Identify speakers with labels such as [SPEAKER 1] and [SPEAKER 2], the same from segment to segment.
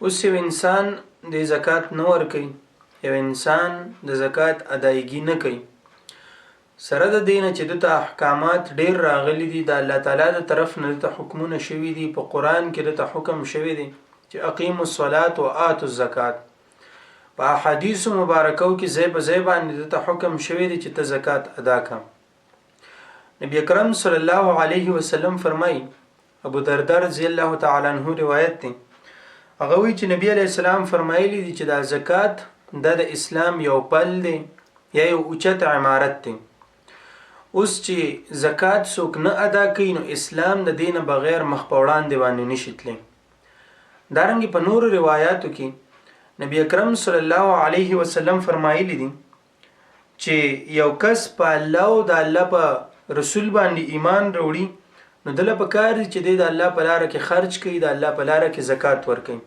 [SPEAKER 1] اوس یو انسان د زکات نه ورکوي، یو انسان د زکات ادایګي نه کوي، سره د دینه چې دته احکامات ډیر راغلي دي، د الله تعالی د طرف نه دته حکمونه شوي دي، په قرآن کې دته حکم شوي دي چې اقیموا الصلاة و آتوا الزکات. په احادیث مبارکو کې ځای په ځای باندې دته حکم شوي دي چې ته زکات ادا کړه. نبی اکرم صلی الله علیه وسلم فرمایي، ابو دردار رضی الله تعالی عنہ روایت دی، هغه وی چې نبی علیہ السلام فرمایلی دي چې دا زکات د اسلام یو پل دی یا یو اوچت عمارت دی. اوس چې زکات څوک نه ادا کوي نو اسلام د دینه بغیر مخ په وړاندې باندې نشي تللی. دارنګه په نور روایتو کې نبی اکرم صلی الله علیه وسلم فرمایلی دي چې یو کس په الله او د الله په رسول باندې ایمان وروړي نو دله په کار چې د الله په لار کې خرج کوي، د الله په لار کې زکات ورکوي.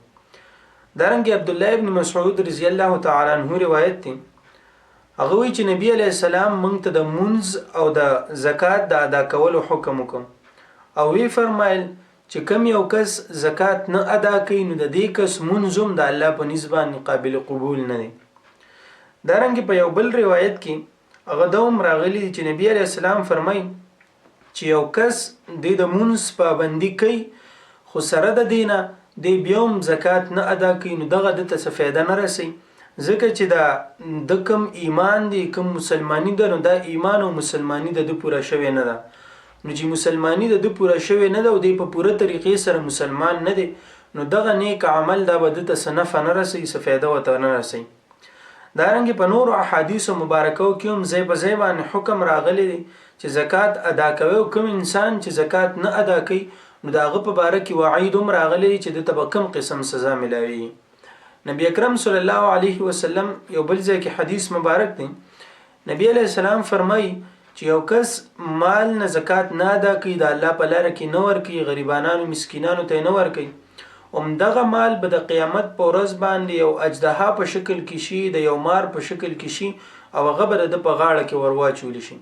[SPEAKER 1] دارنګه عبد الله ابن مسعود رضی الله تعالی عنہ روایت دی، هغه وی چې نبی علیہ السلام موږ ته د منځ او د زکات د ادا کولو حکم وکړ او وی فرمایل چې کم یو کس زکات نه ادا کوي نو د دې کس منځم د الله په نسبت قابل قبول نه دی. دارنګه په یو بل روایت کې هغه دوم راغلی چې نبی علیہ السلام فرمایي چې یو کس د منځ پابندي کوي خو سره د دینه د بیوم زکات نه ادا کوي نو دغه د څه فایده نه رسي، ځکه چې د کم ایمان دی، کم مسلمانی ده، نو دا ایمان او مسلمانی د پوره شوی نه ده. نو چې مسلمانی د پوره شوی نه ده او د په پوره طریقې سره مسلمان نه دی نو دغه نیک عمل دا به د څه نفع نه رسي، څه فایده ورته نه رسي. دارنګه په نور احادیث مبارکو کې هم ځای په ځای باندې حکم راغلی دی چې زکات ادا کوي، او کوم انسان چې زکات نه ادا کوي نو داغه په باره کې وعید هم راغلی چې د تب کم قسم سزا ملاوي. نبی اکرم صلی الله علیه وسلم یو بل ځای کې حدیث مبارک دی، نبی علیہ السلام فرمایي چې یو کس مال نه زکات نه ادا کوي، د الله په لار کې نه ورکوي، غریبانو مسکینانو ته نه ورکوي، دغه مال به د قیامت په ورځ باندې یو اجدها په شکل کې شي، د یو مار په شکل کې شي او هغه به د په غاړه کې ورواچول شي.